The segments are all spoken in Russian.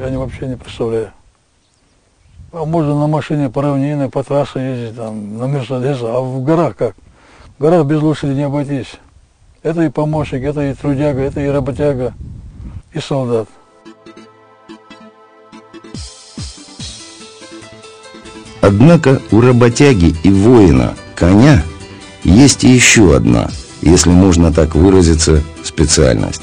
я вообще не представляю. А можно на машине по равнине, по трассе ездить, там, на Мерседесе, а в горах как? В горах без лошади не обойтись. Это и помощник, это и трудяга, это и работяга, и солдат. Однако у работяги и воина, коня, есть и еще одна, если можно так выразиться, специальность.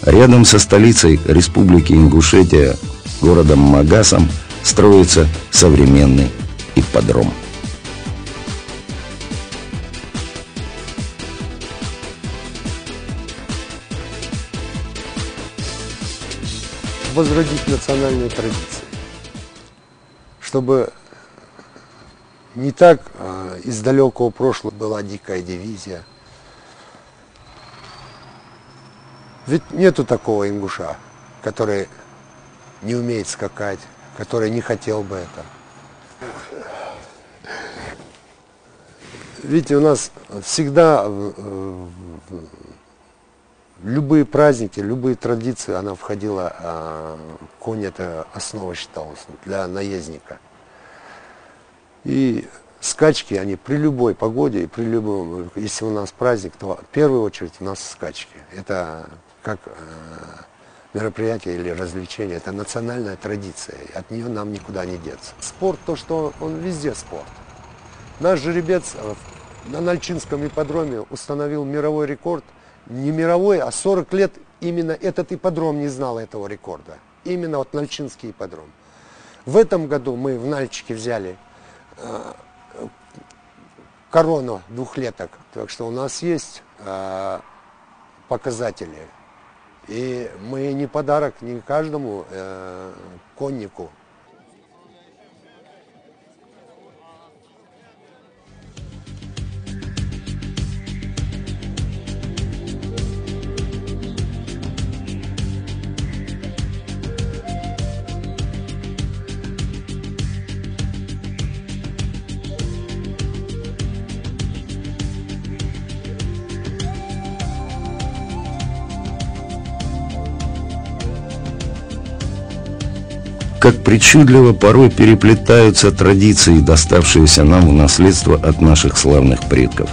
Рядом со столицей Республики Ингушетия, городом Магасом, строится современный ипподром. Возродить национальные традиции, чтобы не так из далекого прошлого была дикая дивизия. Ведь нету такого ингуша, который не умеет скакать, который не хотел бы это. Видите, у нас всегда любые праздники, любые традиции, она входила, конь это основа считалась для наездника. И скачки, они при любой погоде и при любом, если у нас праздник, то в первую очередь у нас скачки. Это как мероприятие или развлечение, это национальная традиция, от нее нам никуда не деться. Спорт, то, что он везде спорт. Наш жеребец на Нальчинском ипподроме установил мировой рекорд. Не мировой, а 40 лет именно этот ипподром не знал этого рекорда. Именно вот Нальчинский ипподром. В этом году мы в Нальчике взяли корону двухлеток. Так что у нас есть показатели. И мы не подарок не каждому коннику. Как причудливо порой переплетаются традиции, доставшиеся нам в наследство от наших славных предков.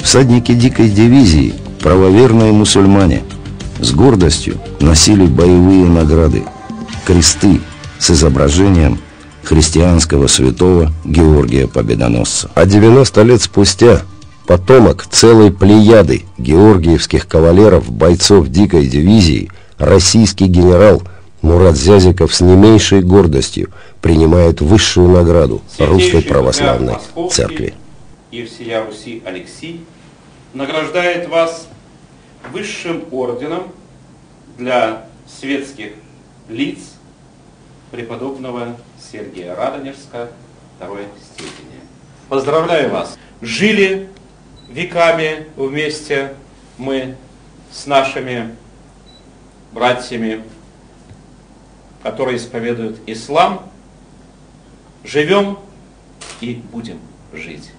Всадники дикой дивизии, правоверные мусульмане, с гордостью носили боевые награды, кресты с изображением христианского святого Георгия Победоносца. А 90 лет спустя потомок целой плеяды георгиевских кавалеров, бойцов дикой дивизии, российский генерал Мурат Зязиков с не меньшей гордостью принимает высшую награду Русской Православной Церкви. И всея Руси Алексий награждает вас высшим орденом для светских лиц преподобного Сергия Радонежска второй степени. Поздравляю вас! Жили веками вместе мы с нашими братьями, которые исповедуют ислам, живем и будем жить.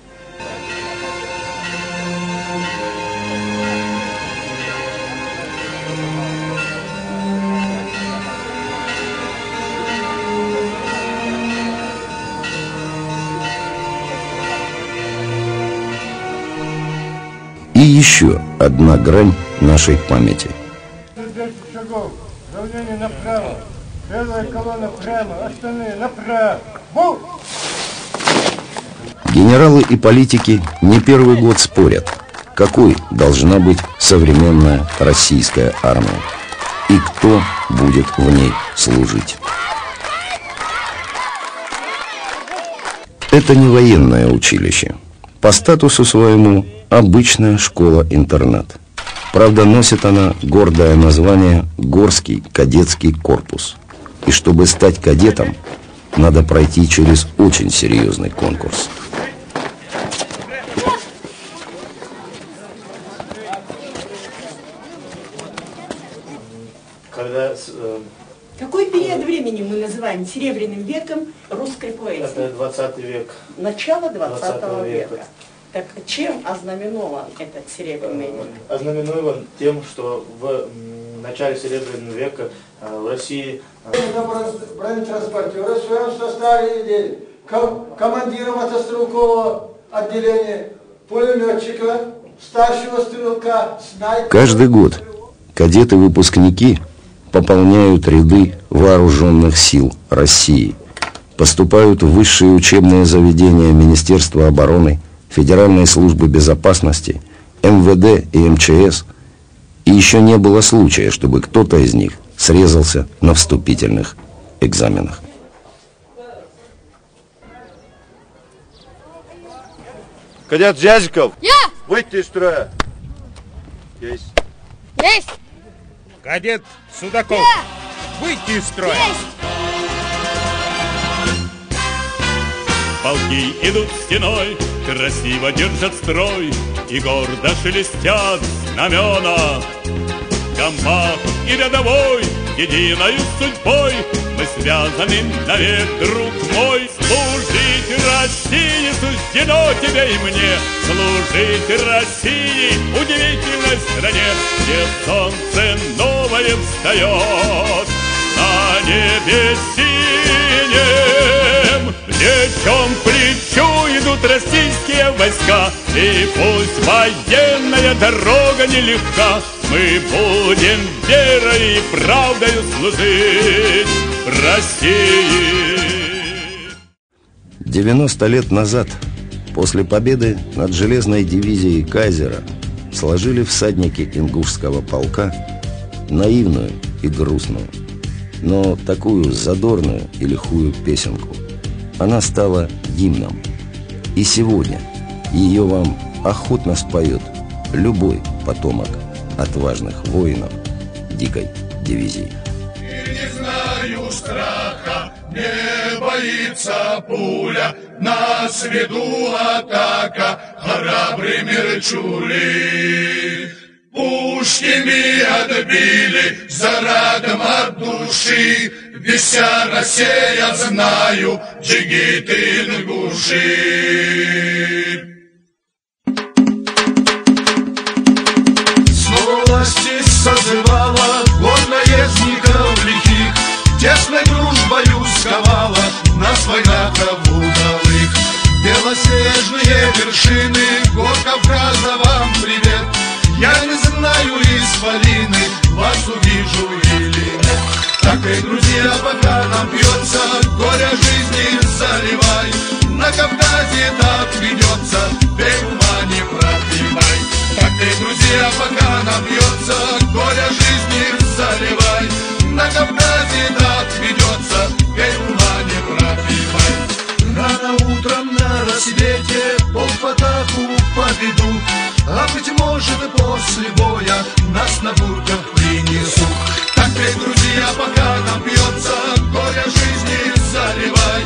И еще одна грань нашей памяти. 10 шагов, равнение направо. Первая колонна прямо, остальные направо. Генералы и политики не первый год спорят, какой должна быть современная российская армия и кто будет в ней служить. Это не военное училище. По статусу своему обычная школа-интернат. Правда, носит она гордое название «Горский кадетский корпус». И чтобы стать кадетом, надо пройти через очень серьезный конкурс. Какой период времени мы называем серебряным веком русской поэзии? Это 20 век. Начало 20 века. Так чем ознаменован этот серебряный век? Ознаменован тем, что в начале Серебряного века в России Бронетранспортеры в своем составе идеи. Командира мотострелкового отделения, пулеметчика, старшего стрелка, снайпера. Каждый год кадеты-выпускники пополняют ряды вооруженных сил России, поступают в высшие учебные заведения Министерства обороны, Федеральной службы безопасности, МВД и МЧС. И еще не было случая, чтобы кто-то из них срезался на вступительных экзаменах. Кадет Зязиков! Я! Выйти из строя! Есть! Есть! Кадет Судаков! Я! Выйти из строя! Есть! Полки идут стеной, красиво держат строй, и гордо шелестят знамена. Комбат и рядовой, единою судьбой, мы связаны навек, друг мой. Служить России суждено тебе и мне, служить России, удивительной стране, где солнце новое встает на небе синем. Плечом к плечу идут российские войска, и пусть военная дорога нелегка, мы будем верой и правдою служить России. 90 лет назад, после победы над железной дивизией Кайзера, сложили всадники ингушского полка наивную и грустную, но такую задорную и лихую песенку. Она стала гимном. И сегодня ее вам охотно споет любой потомок отважных воинов дикой дивизии. Не знаю страха, не боится пуля, на свету атака, храбрый Мерчули. Пушки ми отбили, зарадом от души, вся Россия, знаю, джигит ингуши. Снова власти созывала год наездников лихих, тесной дружбою сковала нас война кавудовых. Белоснежные вершины гор Кавказа, вам привет. Я не знаю, исполины, вас увижу или нет. Так и, друзья, пока нам пьется, горя жизни заливай. На Кавказе так ведется, бей ума не пробивай. Так и, друзья, пока нам пьется, горя жизни заливай. На Кавказе так ведется, бей ума не пробивай. Рано утром на рассвете полк в атаку поведут, а быть может после боя нас на бурках принесут. Так и, друзья, пока нам пьется, горя жизни заливай.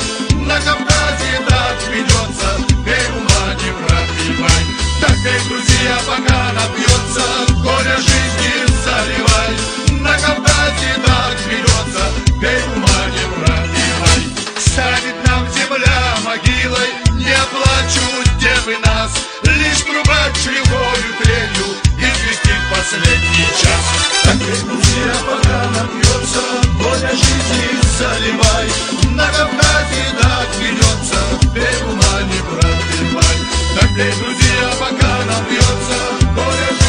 На Кавказе так ведется, бей ума не пробивай. Так и, друзья, пока нам пьется, горя жизни заливай. На Кавказе так ведется, бей ума не пробивай. Станет нам земля могилой, не плачут девы нас, лишь труба чревою трелью известит последний час. Так и, друзья, пока напьется, горя жизни заливай. На Кавказе так ведется, бей ума не пробивай. Так и, друзья, пока напьется, горя жизни